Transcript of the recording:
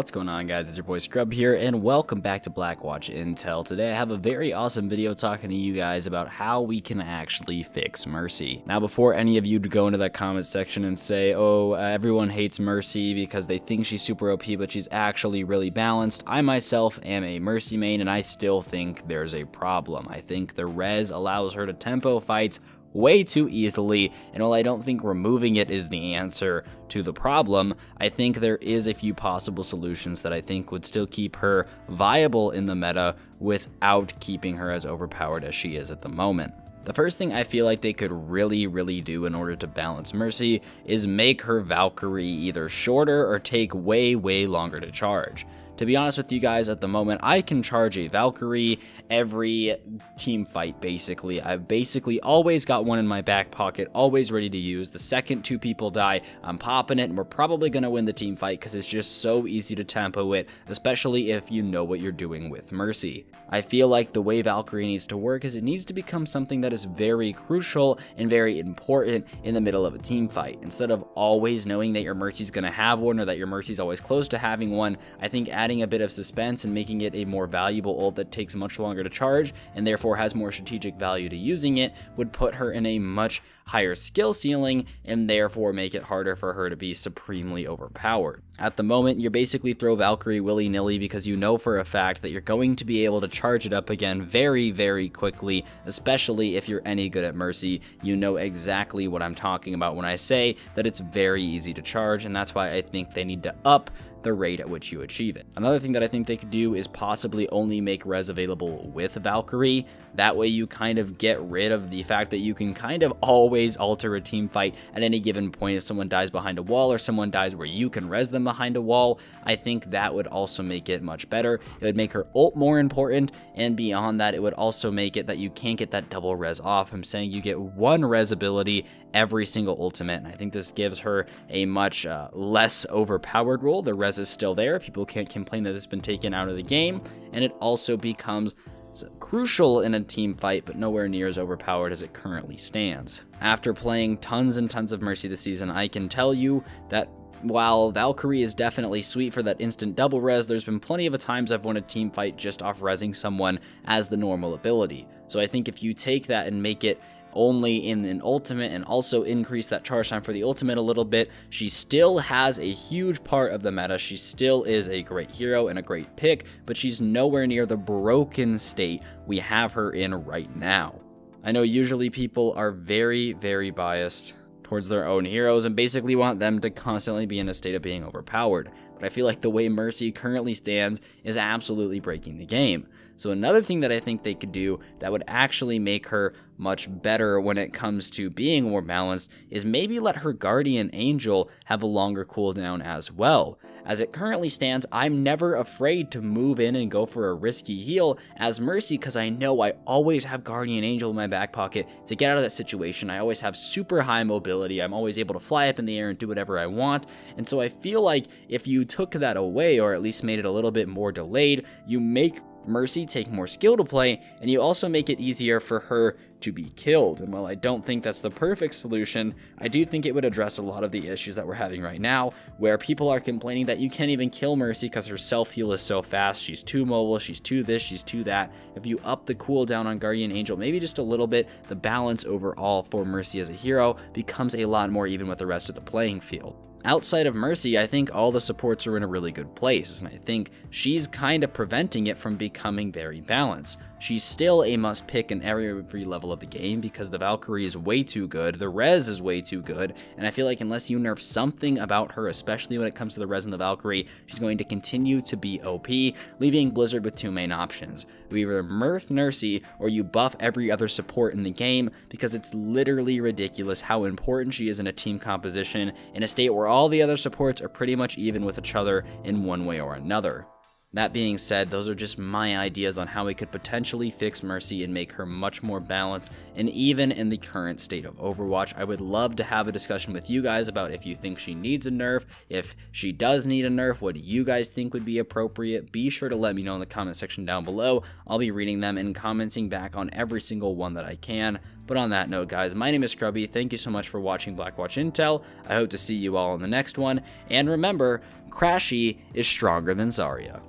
What's going on, guys? It's your boy Scrub here, and welcome back to Blackwatch Intel. Today I have a very awesome video talking to you guys about how we can actually fix Mercy. Now, before any of you go into that comment section and say, everyone hates Mercy because they think she's super OP, but she's actually really balanced, I myself am a Mercy main, and I still think there's a problem. I think the res allows her to tempo fights way too easily, and while I don't think removing it is the answer to the problem, I think there is a few possible solutions that I think would still keep her viable in the meta without keeping her as overpowered as she is at the moment. The first thing I feel like they could really do in order to balance Mercy is make her Valkyrie either shorter or take way longer to charge. To be honest with you guys, at the moment, I can charge a Valkyrie every team fight, basically. I've basically always got one in my back pocket, always ready to use. The second two people die, I'm popping it, and we're probably going to win the team fight because it's just so easy to tempo it, especially if you know what you're doing with Mercy. I feel like the way Valkyrie needs to work is it needs to become something that is very crucial and very important in the middle of a team fight. Instead of always knowing that your Mercy's going to have one or that your Mercy's always close to having one, I think adding a bit of suspense and making it a more valuable ult that takes much longer to charge and therefore has more strategic value to using it would put her in a much higher skill ceiling and therefore make it harder for her to be supremely overpowered. At the moment, you basically throw Valkyrie willy-nilly because you know for a fact that you're going to be able to charge it up again very quickly, especially if you're any good at Mercy. You know exactly what I'm talking about when I say that it's very easy to charge, and that's why I think they need to up the rate at which you achieve it. Another thing that I think they could do is possibly only make res available with Valkyrie. That way you kind of get rid of the fact that you can kind of always alter a team fight at any given point if someone dies behind a wall or someone dies where you can res them behind a wall. I think that would also make it much better. It would make her ult more important, and beyond that, it would also make it that you can't get that double res off. I'm saying you get one res ability every single ultimate, and I think this gives her a much less overpowered role. The res is still there. People can't complain that it's been taken out of the game, and it also becomes crucial in a team fight, but nowhere near as overpowered as it currently stands. After playing tons and tons of Mercy this season, I can tell you that while Valkyrie is definitely sweet for that instant double res, there's been plenty of times I've won a team fight just off resing someone as the normal ability. So I think if you take that and make it only in an ultimate and also increase that charge time for the ultimate a little bit, she still has a huge part of the meta. She still is a great hero and a great pick, but she's nowhere near the broken state we have her in right now. I know usually people are very biased towards their own heroes and basically want them to constantly be in a state of being overpowered, but I feel like the way Mercy currently stands is absolutely breaking the game. So another thing that I think they could do that would actually make her much better when it comes to being more balanced is maybe let her Guardian Angel have a longer cooldown as well. As it currently stands, I'm never afraid to move in and go for a risky heal as Mercy because I know I always have Guardian Angel in my back pocket to get out of that situation. I always have super high mobility. I'm always able to fly up in the air and do whatever I want. And so I feel like if you took that away or at least made it a little bit more delayed, you make Mercy take more skill to play, and you also make it easier for her to be killed. And while I don't think that's the perfect solution, I do think it would address a lot of the issues that we're having right now, where people are complaining that you can't even kill Mercy because her self-heal is so fast, she's too mobile, she's too this, she's too that. If you up the cooldown on Guardian Angel maybe just a little bit, the balance overall for Mercy as a hero becomes a lot more even with the rest of the playing field. Outside of Mercy, I think all the supports are in a really good place, and I think she's kind of preventing it from becoming very balanced. She's still a must pick in every level of the game because the Valkyrie is way too good, the res is way too good, and I feel like unless you nerf something about her, especially when it comes to the res and the Valkyrie, she's going to continue to be OP, leaving Blizzard with two main options. You either nerf Mercy or you buff every other support in the game because it's literally ridiculous how important she is in a team composition in a state where all the other supports are pretty much even with each other in one way or another. That being said, those are just my ideas on how we could potentially fix Mercy and make her much more balanced, and even in the current state of Overwatch, I would love to have a discussion with you guys about if you think she needs a nerf, if she does need a nerf, what do you guys think would be appropriate? Be sure to let me know in the comment section down below. I'll be reading them and commenting back on every single one that I can. But on that note, guys, my name is Scrubby. Thank you so much for watching Blackwatch Intel. I hope to see you all in the next one. And remember, Crashy is stronger than Zarya.